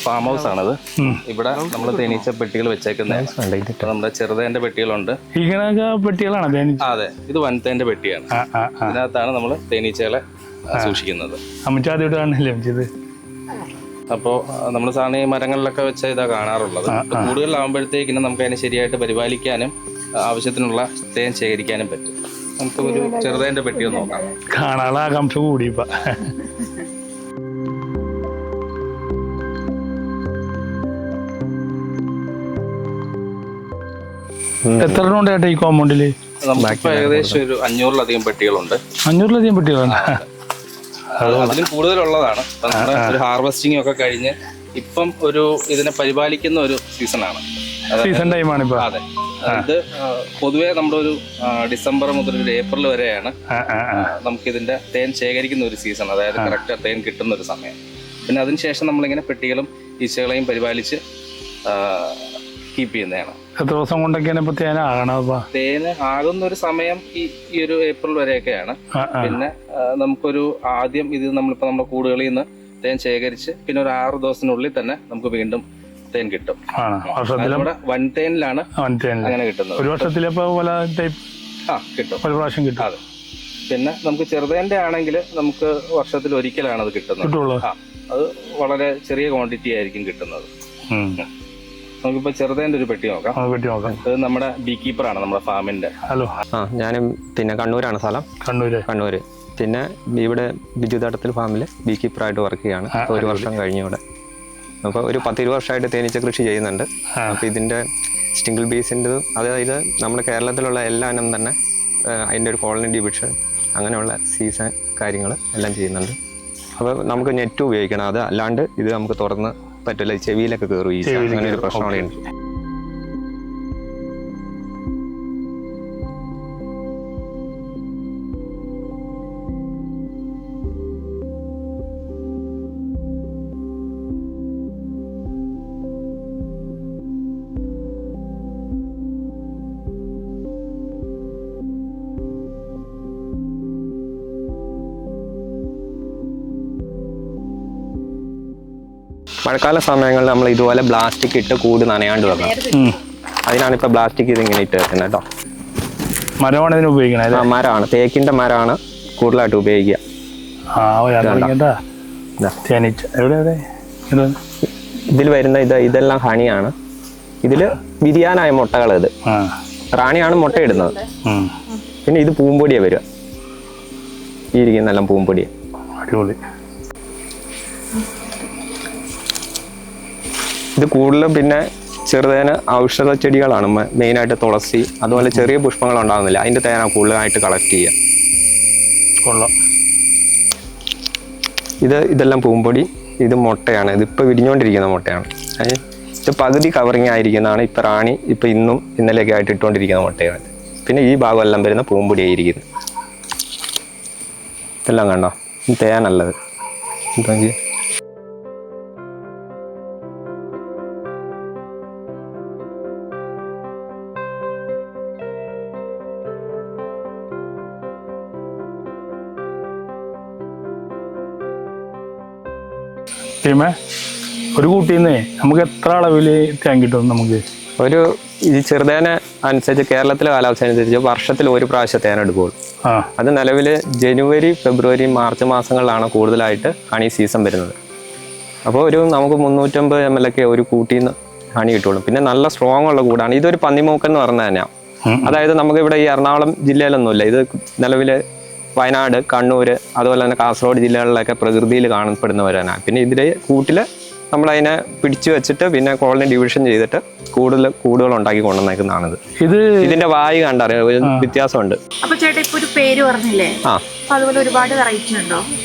Farm house ആണത്. ഇവിടെ നമ്മൾ തേനീച്ച പെട്ടികൾ വെച്ചേക്കുന്നതാണ്. നമ്മുടെ ചെറുതേന്റെ പെട്ടികളുണ്ട്. പെട്ടികളാണ്. അതെ, ഇത് വൻതേന്റെ പെട്ടിയാണ്. ഇതിനകത്താണ് നമ്മൾ തേനീച്ചകളെ സൂക്ഷിക്കുന്നത്. അപ്പോൾ നമ്മൾ സാധാരണ ഈ മരങ്ങളിലൊക്കെ വെച്ച ഇതാ കാണാറുള്ളത്. കൂടുതലാകുമ്പോഴത്തേക്കിനും നമുക്ക് അതിനെ ശരിയായിട്ട് പരിപാലിക്കാനും ആവശ്യത്തിനുള്ള തേൻ ശേഖരിക്കാനും പറ്റും. നമുക്ക് ഒരു ചെറുതേന്റെ പെട്ടി ഒന്ന് നോക്കാം. കാണാനുള്ള ആകാംക്ഷ കൂടി. എത്ര ഉണ്ട് ചേട്ടാ ഈ കോമ്പൗണ്ടില്? നമുക്കിപ്പോ ഏകദേശം ഒരു 500-ലധികം പെട്ടികളുണ്ട്. 500-ലധികം പെട്ടികളാണ്. അതിലും കൂടുതലുള്ളതാണ്. ഒരു ഹാർവെസ്റ്റിംഗ് ഒക്കെ കഴിഞ്ഞ് ഇപ്പം ഒരു ഇതിനെ പരിപാലിക്കുന്ന ഒരു സീസണാണ്. സീസൺ ടൈമാണ് ഇപ്പൊ. അതെ, ഇത് പൊതുവെ നമ്മുടെ ഒരു ഡിസംബർ മുതൽ ഒരു ഏപ്രിൽ വരെയാണ് നമുക്കിതിന്റെ തേൻ ശേഖരിക്കുന്ന ഒരു സീസൺ. അതായത് കറക്റ്റ് തേൻ കിട്ടുന്ന ഒരു സമയം. പിന്നെ അതിനുശേഷം നമ്മളിങ്ങനെ പെട്ടികളും ഈച്ചകളെയും പരിപാലിച്ച് കീപ്പ് ചെയ്യുന്നതാണ്. എത്ര ദിവസം കൊണ്ടൊക്കെയാണ് ഇപ്പൊ തേൻ ആകണത്? തേന് ആകുന്ന ഒരു സമയം ഈ ഒരു ഏപ്രിൽ വരെയൊക്കെയാണ്. പിന്നെ നമുക്കൊരു ആദ്യം ഇത് നമ്മളിപ്പോ നമ്മുടെ കൂടുകളിൽ നിന്ന് തേൻ ശേഖരിച്ച് പിന്നെ ഒരു 6 ദിവസത്തിനുള്ളിൽ തന്നെ നമുക്ക് വീണ്ടും തേൻ കിട്ടും. നമ്മുടെ വൻതേനിലാണ് അങ്ങനെ കിട്ടുന്നത്. ഒരു വർഷത്തിൽ കിട്ടും, ഒരു പ്രാവശ്യം കിട്ടും. അതെ. പിന്നെ നമുക്ക് ചെറുതേന്റെ ആണെങ്കിൽ നമുക്ക് വർഷത്തിൽ ഒരിക്കലാണ് അത് കിട്ടുന്നത്. അത് വളരെ ചെറിയ ക്വാണ്ടിറ്റി ആയിരിക്കും കിട്ടുന്നത്. നമുക്കിപ്പോ ചെറുതേന്റെ ഒരു പെട്ടി നോക്കാം. ഇത് നമ്മുടെ ബീ കീപ്പറാണ്, നമ്മുടെ ഫാമിന്റെ. ഹലോ, ഞാനും പിന്നെ കണ്ണൂരാണ് സ്ഥലം. കണ്ണൂര്. പിന്നെ ഇവിടെ ബിജുതടത്തിൽ ഫാമിൽ ബീ കീപ്പറായിട്ട് വർക്ക് ചെയ്യാണ്. 1 വർഷം കഴിഞ്ഞു ഇവിടെ. അപ്പോൾ ഒരു 10-20 വർഷമായിട്ട് തേനീച്ച കൃഷി ചെയ്യുന്നുണ്ട്. അപ്പോൾ ഇതിൻ്റെ സ്റ്റിംഗിൾ ബീസിൻ്റെ അതായത് നമ്മുടെ കേരളത്തിലുള്ള എല്ലാ ഇനം തന്നെ അതിൻ്റെ ഒരു കോളനി ഡിവിഷൻ അങ്ങനെയുള്ള സീസൺ കാര്യങ്ങൾ എല്ലാം ചെയ്യുന്നുണ്ട്. അപ്പോൾ നമുക്ക് നെറ്റ് ഉപയോഗിക്കണം. അത് അല്ലാണ്ട് ഇത് നമുക്ക് തുറന്ന് പറ്റില്ല, ചെവിയിലൊക്കെ കയറും ഈ അങ്ങനെ ഒരു പ്രശ്നം അവിടെ ഉണ്ട്. മഴക്കാല സമയങ്ങളിൽ നമ്മൾ ഇതുപോലെ പ്ലാസ്റ്റിക് ഇട്ട് കൂട് നനയാണ്ട് വെക്കണം. അതിനാണ് ഇപ്പൊ പ്ലാസ്റ്റിക് ഇതിങ്ങനെ ഇട്ട് വെക്കുന്നത് കേട്ടോ. മരമാണ് ഇതിന് ഉപയോഗിക്കുന്നത്. മരമാണ്, തേക്കിന്റെ മരമാണ് കൂടുതലായിട്ട് ഉപയോഗിക്കുക. ഇതിൽ വരുന്ന ഇതെല്ലാം ഹണിയാണ്. ഇതില് വിരിയാനായ മുട്ടകൾ. ഇത് റാണിയാണ് മുട്ടയിടുന്നത്. പിന്നെ ഇത് പൂമ്പൊടിയെ വരിക. ഈ ഇരിക്കുന്നെല്ലാം പൂമ്പൊടിയെ. അടിപൊളി. ഇത് കൂടുതലും പിന്നെ ചെറുതേന് ഔഷധ ചെടികളാണ് മെയിനായിട്ട്. തുളസി അതുപോലെ ചെറിയ പുഷ്പങ്ങൾ ഉണ്ടാകുന്നില്ല, അതിൻ്റെ തേനാണ് കൂടുതലായിട്ട് കളക്ട് ചെയ്യുക. കൊള്ളാം. ഇതെല്ലാം പൂമ്പൊടി. ഇത് മുട്ടയാണ്. ഇതിപ്പോൾ വിരിഞ്ഞുകൊണ്ടിരിക്കുന്ന മുട്ടയാണ്. ഇത് പകുതി കവറിങ് ആയിരിക്കുന്നതാണ്. ഇപ്പം റാണി ഇപ്പം ഇന്നും ഇന്നലെയൊക്കെ ആയിട്ട് ഇട്ടുകൊണ്ടിരിക്കുന്ന മുട്ടയാണ്. പിന്നെ ഈ ഭാഗം എല്ലാം വരുന്ന പൂമ്പൊടി ആയിരിക്കുന്നത്. ഇതെല്ലാം കണ്ടോ, തേനല്ലത്. ഇതെങ്കിൽ ഒരു കൂട്ടിന്ന് നമുക്ക് എത്ര അളവിൽ തേൻ കിട്ടും? നമുക്ക് ഒരു ഈ ചെറുതേന അനുസരിച്ച് കേരളത്തിലെ കാലാവസ്ഥ അനുസരിച്ച് വർഷത്തിൽ 1 പ്രാവശ്യം തേൻ എടുക്കുകയുള്ളൂ. അത് നിലവിൽ ജനുവരി, ഫെബ്രുവരി, മാർച്ച് മാസങ്ങളിലാണ് കൂടുതലായിട്ട് ഹണി സീസൺ വരുന്നത്. അപ്പോൾ നമുക്ക് 350 ml ഒക്കെ ഒരു കൂട്ടിന്ന് ഹണി കിട്ടുള്ളൂ. പിന്നെ നല്ല സ്ട്രോങ് ഉള്ള കൂടാണ്. ഇതൊരു പന്നിമൂക്ക് എന്ന് പറഞ്ഞാൽ തന്നെയാണ്. അതായത് നമുക്ക് ഇവിടെ ഈ എറണാകുളം ജില്ലയിലൊന്നുമില്ല. ഇത് നിലവിൽ വയനാട്, കണ്ണൂർ അതുപോലെ തന്നെ കാസർഗോഡ് ജില്ലകളിലൊക്കെ പ്രകൃതിയിൽ കാണപ്പെടുന്നവരാണ്. പിന്നെ ഇതിലെ കൂട്ടിൽ നമ്മളതിനെ പിടിച്ചു വെച്ചിട്ട് പിന്നെ കോളനി ഡിവിഷൻ ചെയ്തിട്ട് കൂടുകൾ ഉണ്ടാക്കി കൊണ്ടുവന്നേക്കുന്നതാണിത്. ഇതിന്റെ വായു കണ്ടറിയാം, വ്യത്യാസമുണ്ട്.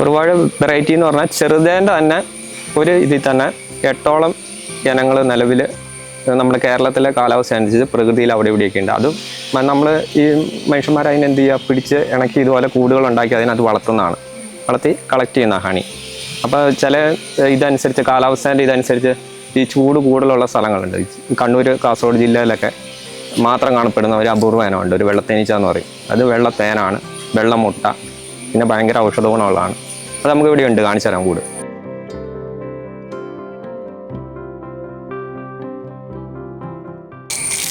ഒരുപാട് വെറൈറ്റി എന്ന് പറഞ്ഞാൽ ചെറുതേന്റെ തന്നെ ഒരു ഇതിൽ തന്നെ 8ഓളം ഇനങ്ങൾ നിലവിൽ നമ്മുടെ കേരളത്തിലെ കാലാവസ്ഥ അനുസരിച്ച് പ്രകൃതിയിൽ അവിടെ ഇവിടെയൊക്കെ ഉണ്ട്. അതും നമ്മൾ ഈ മനുഷ്യന്മാർ അതിനെന്ത് ചെയ്യുക, പിടിച്ച് ഇണക്കി ഇതുപോലെ കൂടുകൾ ഉണ്ടാക്കി അതിനകത്ത് വളർത്തുന്നതാണ്. വളർത്തി കളക്ട് ചെയ്യുന്ന ഹണി. അപ്പോൾ ചില ഇതനുസരിച്ച് കാലാവസ്ഥേൻ്റെ ഇതനുസരിച്ച് ഈ ചൂട് കൂടുതലുള്ള സ്ഥലങ്ങളുണ്ട്. കണ്ണൂർ, കാസർഗോഡ് ജില്ലയിലൊക്കെ മാത്രം കാണപ്പെടുന്ന ഒരു അപൂർവ ഇനമുണ്ട്, ഒരു വെള്ളത്തേനീച്ച എന്ന് പറയും. അത് വെള്ളത്തേനാണ്, വെള്ളമുട്ട, പിന്നെ ഭയങ്കര ഔഷധ ഗുണമുള്ളതാണ്. അത് നമുക്ക് ഇവിടെ ഉണ്ട്, കാണിച്ചു തരാം കൂട്.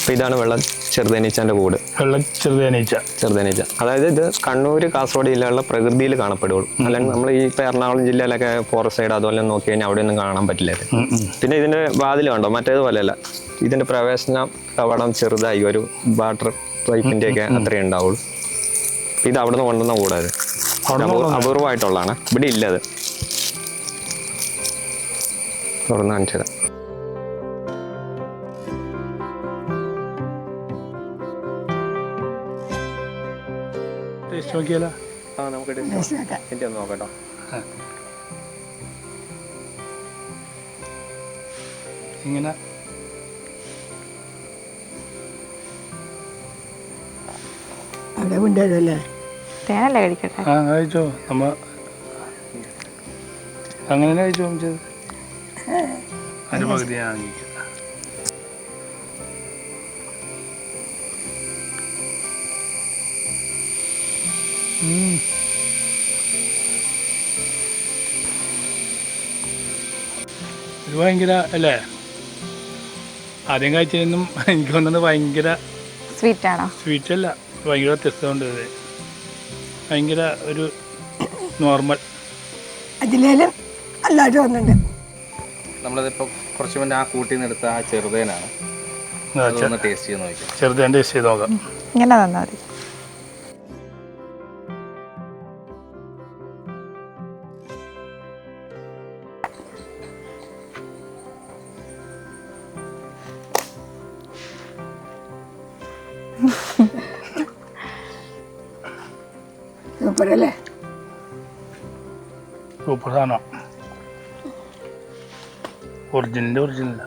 അപ്പോൾ ഇതാണ് വെള്ള ചെറുതേനീച്ചൻ്റെ കൂട്. വെള്ള ചെറുതേനീച്ച. ചെറുതേനീച്ച അതായത് ഇത് കണ്ണൂർ കാസർഗോഡ് ജില്ലകളിലെ പ്രകൃതിയിൽ കാണപ്പെടുള്ളൂ. അല്ലെങ്കിൽ നമ്മൾ ഈ ഇപ്പോൾ എറണാകുളം ജില്ലയിലൊക്കെ ഫോറസ്റ്റ് സൈഡ് അതുപോലെ നോക്കി കഴിഞ്ഞാൽ അവിടെയൊന്നും കാണാൻ പറ്റില്ല. പിന്നെ ഇതിൻ്റെ വാതിൽ കണ്ടോ, മറ്റേതുപോലെയല്ല. ഇതിൻ്റെ പ്രവേശന കവാടം ചെറുതായി ഒരു വാട്ടർ പൈപ്പിൻ്റെയൊക്കെ അത്രയേ ഉണ്ടാവുള്ളൂ. ഇത് അവിടെ നിന്ന് കൊണ്ടുവന്ന കൂടാതെ അപൂർവമായിട്ടുള്ളതാണ്. ഇവിടെ ഇല്ലത്. തുറന്ന് കാണിച്ചത്. ടേസ്റ്റ് നോക്കിയാലോ? ആ നമുക്ക് എൻ്റെ ഒന്ന് നോക്കട്ടോ. ഇങ്ങനെ തേനല്ലേ കഴിക്കട്ടെ? ആ കഴിച്ചോ. നമ്മ അങ്ങനെ കഴിച്ചോ. അതിൻ്റെ പകുതി ഞാൻ കഴിക്കാം. ഇത് ഭയങ്കര അല്ലേ? ആദ്യം കഴിച്ചതിനും എനിക്ക് വന്നത് ഭയങ്കര സ്വീറ്റ് ആണോ? സ്വീറ്റ് അല്ല, ഭയങ്കര വ്യത്യസ്തമുണ്ട്. ഇത് ഭയങ്കര ഒരു നോർമൽ. അതിലേലും അല്ലാതെ വന്നിട്ടുണ്ട്. നമ്മളിതിപ്പോൾ കുറച്ച് മുന്നേ ആ കൂട്ടിൽ നിന്ന് എടുത്ത ആ ചെറുതേനാണ്. ടേസ്റ്റ് ചെയ്ത് നോക്കാം. ചെറുതേൻ ടേസ്റ്റ് ചെയ്ത് നോക്കാം. ഇങ്ങനെ തന്നാൽ മതി. സൂപ്പറല്ലേ? സൂപ്പർ സാധനം. ഒറിജിനൽ.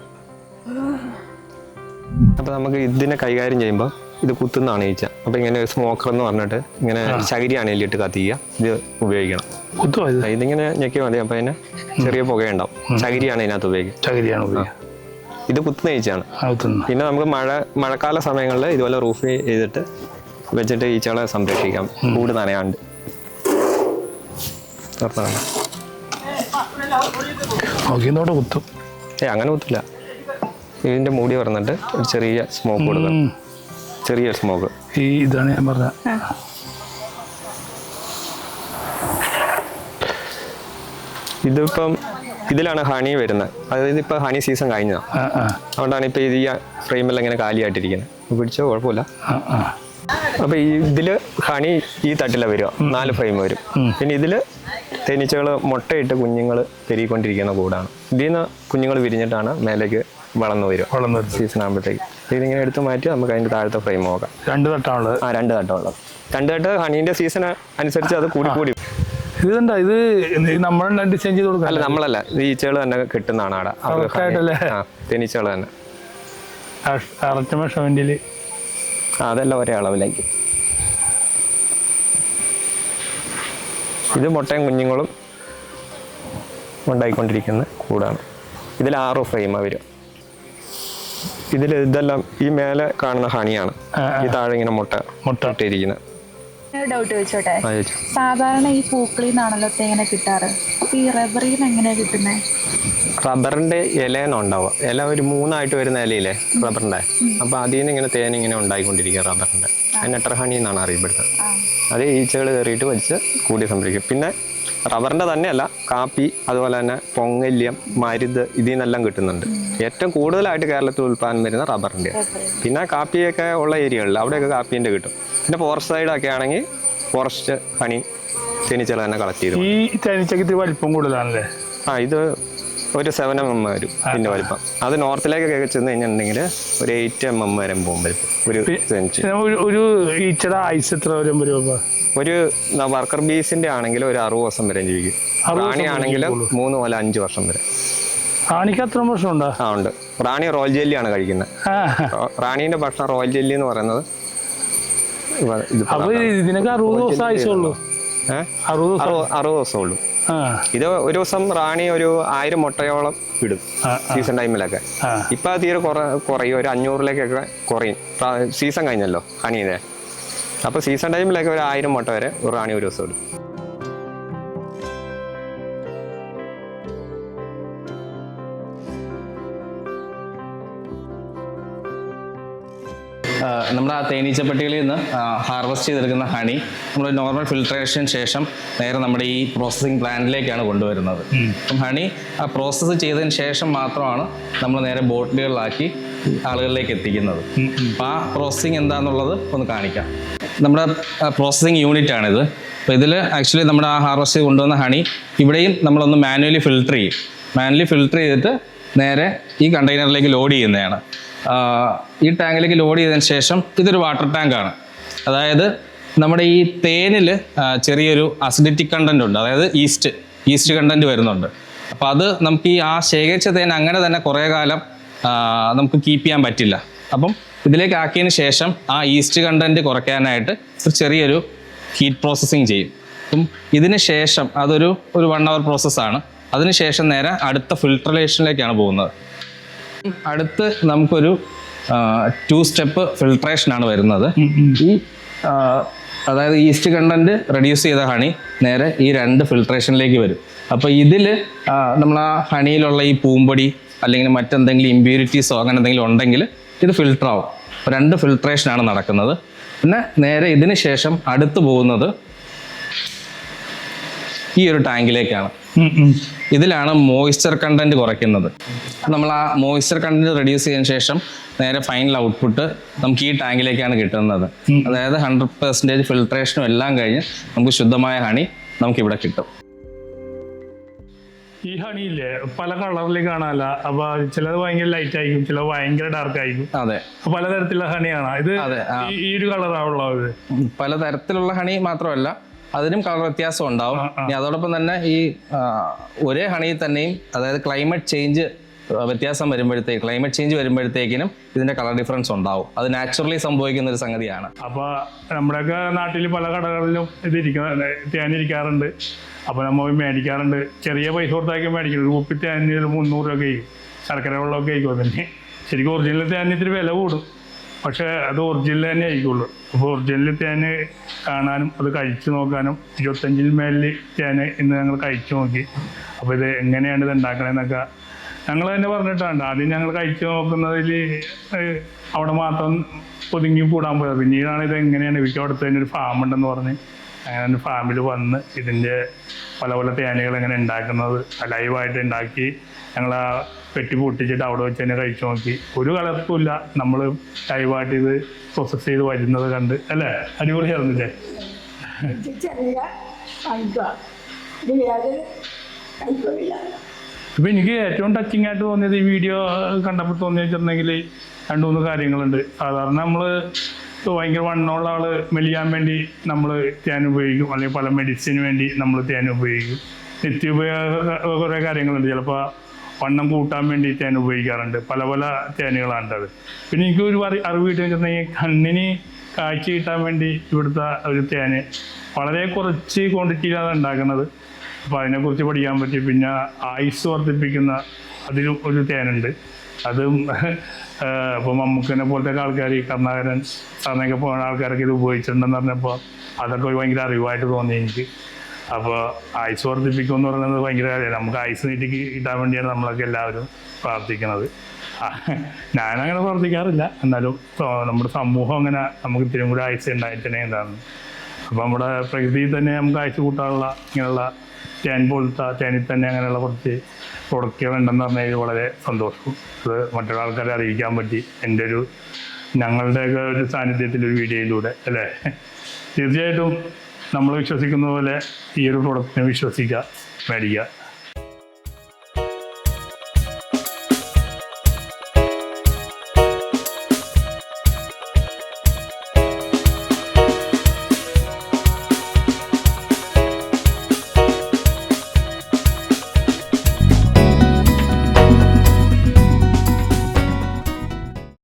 അപ്പോൾ നമുക്ക് ഇതിനെ കൈകാര്യം ചെയ്യുമ്പോൾ ഇത് കുത്തുന്നതാണ് ഈച്ച. അപ്പോൾ ഇങ്ങനെ ഒരു സ്മോക്കർ എന്ന് പറഞ്ഞിട്ട് ഇങ്ങനെ ചകിരിയാണ് എല്ലിട്ട് കത്തിക്കുക. ഇത് ഉപയോഗിക്കണം. ഇതിങ്ങനെ ഞെക്കിയാൽ മതി. അപ്പോൾ അതിന് ചെറിയ പുകയുണ്ടാവും. ചകിരിയാണ് ഇതിനകത്ത് ഉപയോഗിക്കുക. ഇത് കുത്തുന്ന ഈച്ചയാണ്. പിന്നെ നമുക്ക് മഴക്കാല സമയങ്ങളിൽ ഇതുപോലെ റൂഫ് ചെയ്തിട്ട് വെച്ചിട്ട് ഈച്ചകളെ സംരക്ഷിക്കാം, കൂട് നനയാണ്ട്. കുത്തും. അങ്ങനെ കുത്തില്ല. ഇതിന്റെ മൂടി പറഞ്ഞിട്ട് ഒരു ചെറിയ സ്മോക്ക് കൊടുക്കണം. ചെറിയൊരു സ്മോക്ക്. ഇതാണ് ഞാൻ പറഞ്ഞ. ഇതിപ്പം ഇതിലാണ് ഹണി വരുന്നത്. അതായത് ഇപ്പൊ ഹണി സീസൺ കഴിഞ്ഞതാണ്. അതുകൊണ്ടാണ് ഇപ്പൊ ഇത് ഈ ഫ്രെയിമെല്ലാം ഇങ്ങനെ കാലിയായിട്ടിരിക്കുന്നത്. പിടിച്ചോ, കുഴപ്പമില്ല. അപ്പൊ ഇതില് ഹണി ഈ തട്ടില വരിക. 4 ഫ്രെയിം വരും. പിന്നെ ഇതില് തേനീച്ചകൾ മുട്ടയിട്ട് കുഞ്ഞുങ്ങൾ പെരുകിക്കൊണ്ടിരിക്കുന്ന കൂടാണ്. ഇതിൽ നിന്ന് കുഞ്ഞുങ്ങൾ വിരിഞ്ഞിട്ടാണ് മേലേക്ക് വളർന്നു വരും. സീസൺ ആകുമ്പോഴത്തേക്ക് ഇതിങ്ങനെ എടുത്ത് മാറ്റി നമുക്ക് അതിന്റെ താഴത്തെ ഫ്രെയിം നോക്കാം. 2 തട്ടാണുള്ളത്. 2 തട്ടമുള്ളത്. 2 തട്ട് ഹണീന്റെ സീസൺ അനുസരിച്ച് അത് കൂടി ഇതെന്താ? ഇത് നമ്മൾ ഡിസൈൻ ചെയ്ത് കൊടുക്കാം? അല്ല, നമ്മളല്ല. ഇത് ഈച്ചകൾ തന്നെ കിട്ടുന്നതാണ് അവിടെ. തേനീച്ചകൾ തന്നെ. അതെല്ലാം ഒരേ അളവിലേക്ക്. ഇത് മുട്ടയും കുഞ്ഞുങ്ങളും ഉണ്ടായിക്കൊണ്ടിരിക്കുന്ന കൂടാണ്. ഇതിൽ 6 ഫ്രെയിമാണ് വരും. ഇതെല്ലാം ഈ മേലെ കാണുന്ന ഹണിയാണ്. ഈ താഴെ ഇങ്ങനെ മുട്ട ഇട്ടിരിക്കുന്നത്. ഡൗട്ട് ചോദിച്ചോട്ടെ? സാധാരണ ഈ പൂക്കളിൽ നിന്നാണല്ലോ തേന കിട്ടാറ്. ഈ റബ്ബറിൽ നിന്ന് എങ്ങനെയാ കിട്ടുന്നത്? റബ്ബറിന്റെ ഇലയെന്ന് ഉണ്ടാവുക. ഇല ഒരു 3 ആയിട്ട് വരുന്ന ഇലയില്ലേ റബ്ബറിന്റെ, അപ്പൊ അതിൽ നിന്ന് ഇങ്ങനെ തേൻ ഇങ്ങനെ ഉണ്ടായിക്കൊണ്ടിരിക്കുക റബ്ബറിന്റെ. നെട്ടർ ഹണി എന്നാണ് അറിയപ്പെടുന്നത്. അത് ഈച്ചകൾ കയറിയിട്ട് വലിച്ച് കൂടി സംരക്ഷിക്കും. പിന്നെ റബ്ബറിന്റെ തന്നെയല്ല, കാപ്പി, അതുപോലെ തന്നെ പൊങ്ങല്യം, മരുത്, ഇതിൽ നിന്നെല്ലാം കിട്ടുന്നുണ്ട്. ഏറ്റവും കൂടുതലായിട്ട് കേരളത്തിൽ ഉൽപ്പാദനം വരുന്ന റബ്ബറിന്റെ. പിന്നെ കാപ്പിയൊക്കെ ഉള്ള ഏരിയകളിൽ അവിടെയൊക്കെ കാപ്പീൻ്റെ കിട്ടും. പിന്നെ ഫോറസ്റ്റ് സൈഡൊക്കെ ആണെങ്കിൽ ഫോറസ്റ്റ് ഹണി തേനീച്ചകൾ തന്നെ കളക്ട് ചെയ്തു. ഈ തേനീച്ചക്ക് വലിപ്പം കൂടുതലാണല്ലേ? ഇത് ഒരു 7 mm വരും ഇതിന്റെ വലിപ്പം. അത് നോർത്തിലേക്കൊക്കെ ചെന്ന് കഴിഞ്ഞിട്ടുണ്ടെങ്കിൽ ഒരു 8 mm വരെ പോകും വലിപ്പം. ഒരു ഈച്ചയുടെ ഐസ് എത്ര വരും? ഒരു വർക്കർ ബീസിന്റെ ആണെങ്കിൽ ഒരു 60 വർഷം വരെ ജീവിക്കും. റാണി ആണെങ്കിൽ 3 മുതൽ 5 വർഷം വരെ. റാണിക്ക് അത്ര വർഷം ഉണ്ടോ? ഉണ്ട്. റാണി റോയൽ ജെല്ലിയാണ് കഴിക്കുന്നത്. റാണീന്റെ ഭക്ഷണം റോയൽ ജെല്ലി എന്ന് പറയുന്നത്. ഇതിനൊക്കെ 60 ദിവസം ആയുസുള്ളൂ. 60 ദിവസം ഉള്ളൂ. ഇത് ഒരു ദിവസം റാണി ഒരു 1000 മുട്ടയോളം ഇടും സീസൺ ടൈമിലൊക്കെ. ഇപ്പൊ തീരെ കുറയും. ഒരു 500ലേക്കൊക്കെ കുറയും. സീസൺ കഴിഞ്ഞല്ലോ ഹണിയുടെ. അപ്പൊ സീസൺ ടൈമിലൊക്കെ ഒരു 1000 മുട്ട വരെ ഒരു റാണി ഒരു ദിവസം ഇടും. നമ്മുടെ ആ തേനീച്ചപ്പെട്ടികളിൽ നിന്ന് ഹാർവെസ്റ്റ് ചെയ്തെടുക്കുന്ന ഹണി നമ്മൾ നോർമൽ ഫിൽട്രേഷന് ശേഷം നേരെ നമ്മുടെ ഈ പ്രോസസ്സിങ് പ്ലാന്റിലേക്കാണ് കൊണ്ടുവരുന്നത്. അപ്പം ഹണി ആ പ്രോസസ്സ് ചെയ്തതിന് ശേഷം മാത്രമാണ് നമ്മൾ നേരെ ബോട്ടിലുകളിലാക്കി ആളുകളിലേക്ക് എത്തിക്കുന്നത്. അപ്പോൾ ആ പ്രോസസ്സിങ് എന്താണെന്നുള്ളത് ഒന്ന് കാണിക്കാം. നമ്മുടെ പ്രോസസ്സിങ് യൂണിറ്റ് ആണിത്. അപ്പോൾ ഇതിൽ ആക്ച്വലി നമ്മുടെ ആ ഹാർവെസ്റ്റ് ചെയ്ത് കൊണ്ടുവന്ന ഹണി ഇവിടെയും നമ്മളൊന്ന് മാനുവലി ഫിൽട്ടർ ചെയ്യും. മാനുവലി ഫിൽട്ടർ ചെയ്തിട്ട് നേരെ ഈ കണ്ടെയ്നറിലേക്ക് ലോഡ് ചെയ്യുന്നതാണ്. ഈ ടാങ്കിലേക്ക് ലോഡ് ചെയ്തതിന് ശേഷം ഇതൊരു വാട്ടർ ടാങ്കാണ്. അതായത് നമ്മുടെ ഈ തേനിൽ ചെറിയൊരു അസിഡിറ്റിക് കണ്ടന്റ് ഉണ്ട്, അതായത് ഈസ്റ്റ് കണ്ടന്റ് വരുന്നുണ്ട്. അപ്പോൾ അത് നമുക്ക് ഈ ആ ശേഖരിച്ച തേൻ അങ്ങനെ തന്നെ കുറേ കാലം നമുക്ക് കീപ്പ് ചെയ്യാൻ പറ്റില്ല. അപ്പം ഇതിലേക്ക് ആക്കിയതിന് ശേഷം ആ ഈസ്റ്റ് കണ്ടന്റ് കുറയ്ക്കാനായിട്ട് ഒരു ചെറിയൊരു ഹീറ്റ് പ്രോസസ്സിങ് ചെയ്യും. അപ്പം ഇതിന് ശേഷം അതൊരു 1 hour പ്രോസസ്സാണ്. അതിനുശേഷം നേരെ അടുത്ത ഫിൽട്രേഷനിലേക്കാണ് പോകുന്നത്. അടുത്ത് നമുക്കൊരു 2 സ്റ്റെപ്പ് ഫിൽട്രേഷനാണ് വരുന്നത്. ഈ അതായത് ഈസ്റ്റ് കണ്ടന്റ് റെഡ്യൂസ് ചെയ്ത ഹണി നേരെ ഈ 2 ഫിൽട്രേഷനിലേക്ക് വരും. അപ്പോൾ ഇതിൽ നമ്മൾ ആ ഹണിയിലുള്ള ഈ പൂമ്പൊടി അല്ലെങ്കിൽ മറ്റെന്തെങ്കിലും ഇമ്പ്യൂരിറ്റീസോ അങ്ങനെ എന്തെങ്കിലും ഉണ്ടെങ്കിൽ ഇത് ഫിൽട്ടർ ആവും. 2 ഫിൽട്രേഷനാണ് നടക്കുന്നത്. പിന്നെ നേരെ ഇതിന് ശേഷം അടുത്ത് പോകുന്നത് ഈ ഒരു ടാങ്കിലേക്കാണ്. ഇതിലാണ് മോയ്സ്ചർ കണ്ടന്റ് കുറയ്ക്കുന്നത്. നമ്മൾ ആ മോയ്സ്ചർ കണ്ടന്റ് റെഡ്യൂസ് ചെയ്തതിന് ശേഷം നേരെ ഫൈനൽ ഔട്ട്പുട്ട് നമുക്ക് ഈ ടാങ്കിലേക്കാണ് കിട്ടുന്നത്. അതായത് 100% ഫിൽട്രേഷനും എല്ലാം കഴിഞ്ഞ് നമുക്ക് ശുദ്ധമായ ഹണി നമുക്കിവിടെ കിട്ടും. ഈ ഹണിയില്ലേ പല കളറിൽ കാണാനല്ല. അപ്പൊ ചിലത് ഭയങ്കര ലൈറ്റ് ആയിരിക്കും, ചിലത് ഭയങ്കര ഡാർക്ക് ആയിരിക്കും. അതെ, പലതരത്തിലുള്ള ഹണിയാണ് ഇത്. ഈ ഒരു കളറാണുള്ളത്. പലതരത്തിലുള്ള ഹണി മാത്രമല്ല, അതിനും കളർ വ്യത്യാസം ഉണ്ടാവും. ഇനി അതോടൊപ്പം തന്നെ ഈ ഒരേ ഹണിയിൽ തന്നെയും അതായത് ക്ലൈമറ്റ് ചേഞ്ച് വരുമ്പോഴത്തേക്കിനും ഇതിന്റെ കളർ ഡിഫറൻസ് ഉണ്ടാവും. അത് നാച്ചുറലി സംഭവിക്കുന്ന ഒരു സംഗതിയാണ്. അപ്പൊ നമ്മുടെയൊക്കെ നാട്ടിൽ പല കടകളിലും തേനിരിക്കാറുണ്ട്. അപ്പൊ നമ്മൾ മേടിക്കാറുണ്ട്. ചെറിയ പൈസ കൊടുത്താക്കി മേടിക്കുന്നത്. ഒരു കുപ്പി തേനിന് 300 രൂപ കഴിയും. ശർക്കര വെള്ളമൊക്കെ ആയിരിക്കും. അതിന് ശരിക്കും ഒറിജിനൽ തേനിന് ഇത്തിരി വില കൂടും, പക്ഷെ അത് ഒറിജിനൽ തന്നെ ആയിരിക്കുള്ളൂ. അപ്പോൾ ഒറിജിനൽ തേന് കാണാനും അത് കഴിച്ചു നോക്കാനും 25 മേലിൽ തേന് ഇന്ന് ഞങ്ങൾ കഴിച്ചു നോക്കി. അപ്പോൾ ഇത് എങ്ങനെയാണ് ഇത് ഉണ്ടാക്കണമെന്നൊക്കെ ഞങ്ങൾ തന്നെ പറഞ്ഞിട്ടുണ്ട്. ആദ്യം ഞങ്ങൾ കഴിച്ചു നോക്കുന്നതിൽ അവിടെ മാത്രം ഒതുങ്ങി കൂടാൻ പോയത്. പിന്നീടാണ് ഇത് എങ്ങനെയാണ് ഇവയ്ക്ക് അവിടുത്തെ തന്നെ ഒരു ഫാം ഉണ്ടെന്ന് പറഞ്ഞ് അങ്ങനെ ഫാമിൽ വന്ന് ഇതിൻ്റെ പല തേനുകൾ എങ്ങനെ ഉണ്ടാക്കുന്നത് ലൈവായിട്ട് ഉണ്ടാക്കി ഞങ്ങൾ ആ പെട്ടി പൊട്ടിച്ചിട്ട് അവിടെ വെച്ച് തന്നെ കഴിച്ചു നോക്കി. ഒരു കലർപ്പുമില്ല. നമ്മൾ ലൈവായിട്ട് ഇത് പ്രോസസ്സ് ചെയ്ത് വരുന്നത് കണ്ട് അല്ലേ, അടിപൊളി ചേർന്നില്ലേ? ഇപ്പം എനിക്ക് ഏറ്റവും ടച്ചിങ് ആയിട്ട് തോന്നിയത് ഈ വീഡിയോ കണ്ടപ്പോൾ തോന്നി വെച്ചിട്ടുണ്ടെങ്കിൽ 2-3 കാര്യങ്ങളുണ്ട്. സാധാരണ നമ്മൾ ഭയങ്കര വണ്ണമുള്ള ആൾ മെലിയാൻ വേണ്ടി നമ്മൾ തേൻ ഉപയോഗിക്കും, അല്ലെങ്കിൽ പല മെഡിസിന് വേണ്ടി നമ്മൾ തേൻ ഉപയോഗിക്കും. നിത്യോപയോഗ കുറേ കാര്യങ്ങളുണ്ട്. ചിലപ്പോൾ വണ്ണം കൂട്ടാൻ വേണ്ടി തേൻ ഉപയോഗിക്കാറുണ്ട്. പല തേനുകളാണ് അത്. പിന്നെ എനിക്ക് ഒരു അറിവ് കിട്ടിയിട്ടുണ്ടെങ്കിൽ കണ്ണിന് കാഴ്ച കിട്ടാൻ വേണ്ടി ഇവിടുത്തെ ഒരു തേന് വളരെ കുറച്ച് ക്വാണ്ടിറ്റിയിലാണ് ഉണ്ടാക്കുന്നത്. അപ്പോൾ അതിനെക്കുറിച്ച് പഠിക്കാൻ പറ്റി. പിന്നെ ആയുസ് വർദ്ധിപ്പിക്കുന്ന അതിലും ഒരു തേനുണ്ട്. അതും ഇപ്പോൾ മമ്മൂക്കനെ പോലത്തെ ആൾക്കാർ, കരുണാകരൻ സാറിനൊക്കെ പോകുന്ന ആൾക്കാരൊക്കെ ഇത് ഉപയോഗിച്ചിട്ടുണ്ടെന്ന് പറഞ്ഞപ്പോൾ അതൊക്കെ ഒരു ഭയങ്കര അറിവായിട്ട് തോന്നി എനിക്ക്. അപ്പോൾ ആയുസ് വർദ്ധിപ്പിക്കുക എന്ന് പറയുന്നത് ഭയങ്കര കാര്യമാണ്. നമുക്ക് ആയുസ് നീട്ടി കിട്ടാൻ വേണ്ടിയാണ് നമ്മളൊക്കെ എല്ലാവരും പ്രാർത്ഥിക്കുന്നത്. ഞാനങ്ങനെ പ്രാർത്ഥിക്കാറില്ല, എന്നാലും നമ്മുടെ സമൂഹം അങ്ങനെ നമുക്ക് ഇത്തിരി കൂടി ആയുസ് ഉണ്ടായിട്ടേ എന്താണ്. അപ്പോൾ നമ്മുടെ പ്രകൃതിയിൽ തന്നെ നമുക്ക് ആയുസ് കൂട്ടാനുള്ള ഇങ്ങനെയുള്ള തേൻ പോലത്തെ തേനിൽ തന്നെ അങ്ങനെയുള്ള കുറച്ച് പ്രൊഡക്റ്റുകൾ ഉണ്ടെന്ന് പറഞ്ഞാൽ വളരെ സന്തോഷം. അത് മറ്റുള്ള ആൾക്കാരെ അറിയിക്കാൻ പറ്റി എൻ്റെ ഞങ്ങളുടെയൊക്കെ ഒരു സാന്നിധ്യത്തിൽ ഒരു വീഡിയോയിലൂടെ അല്ലേ. തീർച്ചയായിട്ടും നമ്മൾ വിശ്വസിക്കുന്ന പോലെ ഈ ഒരു പ്രൊഡക്റ്റിനെ വിശ്വസിക്കുക, മേടിക്കുക.